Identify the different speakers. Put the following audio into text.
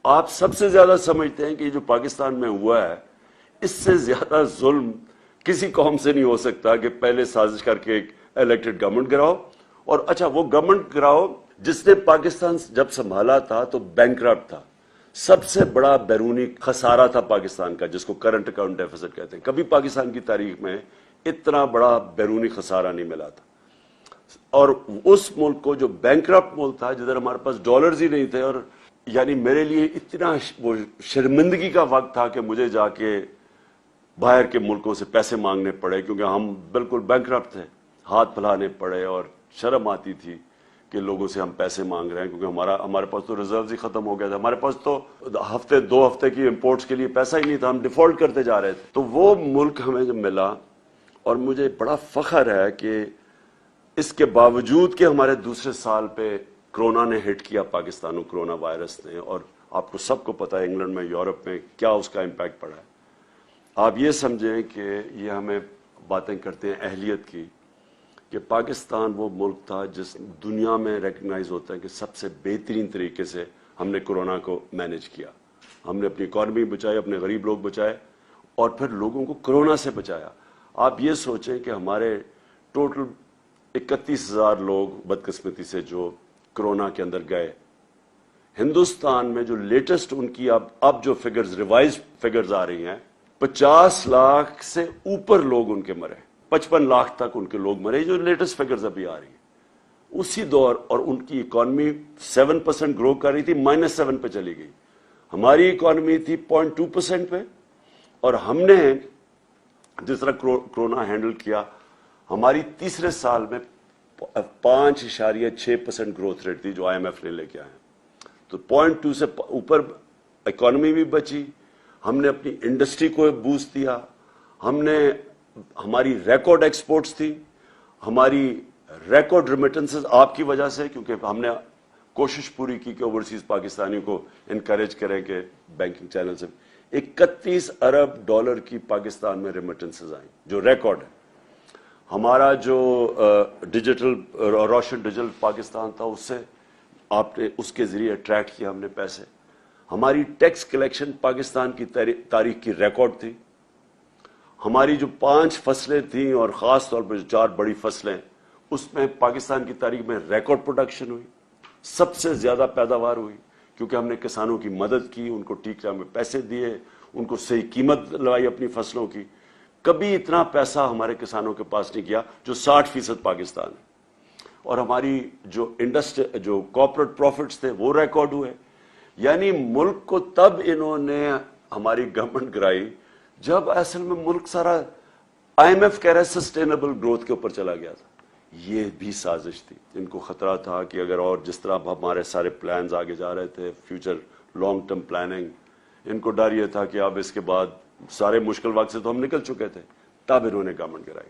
Speaker 1: آپ سب سے زیادہ سمجھتے ہیں کہ جو پاکستان میں ہوا ہے اس سے زیادہ ظلم کسی قوم سے نہیں ہو سکتا کہ پہلے سازش کر کے ایک الیکٹڈ گورنمنٹ گراؤ، اور اچھا وہ گورنمنٹ گراؤ جس نے پاکستان جب سنبھالا تھا تو بینکرپٹ تھا، سب سے بڑا بیرونی خسارہ تھا پاکستان کا، جس کو کرنٹ اکاؤنٹ ڈیفیسٹ کہتے ہیں۔ کبھی پاکستان کی تاریخ میں اتنا بڑا بیرونی خسارہ نہیں ملا تھا، اور اس ملک کو جو بینکرپٹ ملک تھا جدھر ہمارے پاس ڈالرز ہی نہیں تھے، اور یعنی میرے لیے اتنا وہ شرمندگی کا وقت تھا کہ مجھے جا کے باہر کے ملکوں سے پیسے مانگنے پڑے، کیونکہ ہم بالکل بینکرپٹ تھے، ہاتھ پھیلانے پڑے، اور شرم آتی تھی کہ لوگوں سے ہم پیسے مانگ رہے ہیں، کیونکہ ہمارے پاس تو ریزروز ہی ختم ہو گیا تھا، ہمارے پاس تو ہفتے دو ہفتے کی امپورٹس کے لیے پیسہ ہی نہیں تھا، ہم ڈیفالٹ کرتے جا رہے تھے۔ تو وہ ملک ہمیں جب ملا، اور مجھے بڑا فخر ہے کہ اس کے باوجود کہ ہمارے دوسرے سال پہ کرونا نے ہٹ کیا پاکستان کو، کرونا وائرس نے، اور آپ کو سب کو پتا ہے انگلینڈ میں، یورپ میں کیا اس کا امپیکٹ پڑا ہے۔ آپ یہ سمجھیں کہ یہ ہمیں باتیں کرتے ہیں اہلیت کی، کہ پاکستان وہ ملک تھا جس دنیا میں ریکگنائز ہوتا ہے کہ سب سے بہترین طریقے سے ہم نے کرونا کو مینج کیا، ہم نے اپنی اکانومی بچائی، اپنے غریب لوگ بچائے، اور پھر لوگوں کو کرونا سے بچایا۔ آپ یہ سوچیں کہ ہمارے ٹوٹل 31,000 لوگ بدقسمتی سے جو کرونا کے اندر گئے، ہندوستان میں جو لیٹسٹ ان کی اب جو فگرز ریوائز فگرز آ رہی ہیں، 50 لاکھ سے اوپر لوگ ان کے مرے، 55 لاکھ تک ان کے لوگ مرے، جو لیٹسٹ فگرز ابھی آ رہی ہیں اسی دور، اور ان کی اکانومی 7% گرو کر رہی تھی، -7 پہ چلی گئی۔ ہماری اکانومی تھی 0.2% پہ، اور ہم نے جس طرح کرونا ہینڈل کیا، ہماری تیسرے سال میں 5.6% گروتھ ریٹ تھی جو IMF نے لے کے آئے، تو 0.2 سے اوپر اکانومی بھی بچی، ہم نے اپنی انڈسٹری کو بوسٹ دیا، ہماری ریکارڈ ایکسپورٹس تھی، ہماری ریکارڈ ریمیٹنسز آپ کی وجہ سے، کیونکہ ہم نے کوشش پوری کی کہ اوورسیز پاکستانیوں کو انکریج کریں کہ بینکنگ چینل سے 31 ارب ڈالر کی پاکستان میں ریمیٹنسز آئیں، جو ریکارڈ ہے۔ ہمارا جو ڈیجیٹل روشن ڈیجیٹل پاکستان تھا، اس سے آپ نے اس کے ذریعے اٹریکٹ کیا ہم نے پیسے۔ ہماری ٹیکس کلیکشن پاکستان کی تاریخ کی ریکارڈ تھی۔ ہماری جو 5 فصلیں تھیں، اور خاص طور پر جو 4 بڑی فصلیں، اس میں پاکستان کی تاریخ میں ریکارڈ پروڈکشن ہوئی، سب سے زیادہ پیداوار ہوئی، کیونکہ ہم نے کسانوں کی مدد کی، ان کو ٹھیک ٹائم میں پیسے دیے، ان کو صحیح قیمت لگائی اپنی فصلوں کی۔ کبھی اتنا پیسہ ہمارے کسانوں کے پاس نہیں کیا جو 60% پاکستان ہے، اور ہماری جو کارپوریٹ پروفٹس تھے وہ ریکارڈ ہوئے۔ یعنی ملک کو تب انہوں نے ہماری گورنمنٹ گرائی جب اصل میں ملک سارا IMF کہہ رہا ہے سسٹینیبل گروتھ کے اوپر چلا گیا تھا۔ یہ بھی سازش تھی، ان کو خطرہ تھا کہ اگر اور جس طرح ہمارے سارے پلانز آگے جا رہے تھے، فیوچر لانگ ٹرم پلاننگ، ان کو ڈر یہ تھا کہ اب اس کے بعد سارے مشکل وقت سے تو ہم نکل چکے تھے، تب انہوں نے گورنمنٹ گرائی۔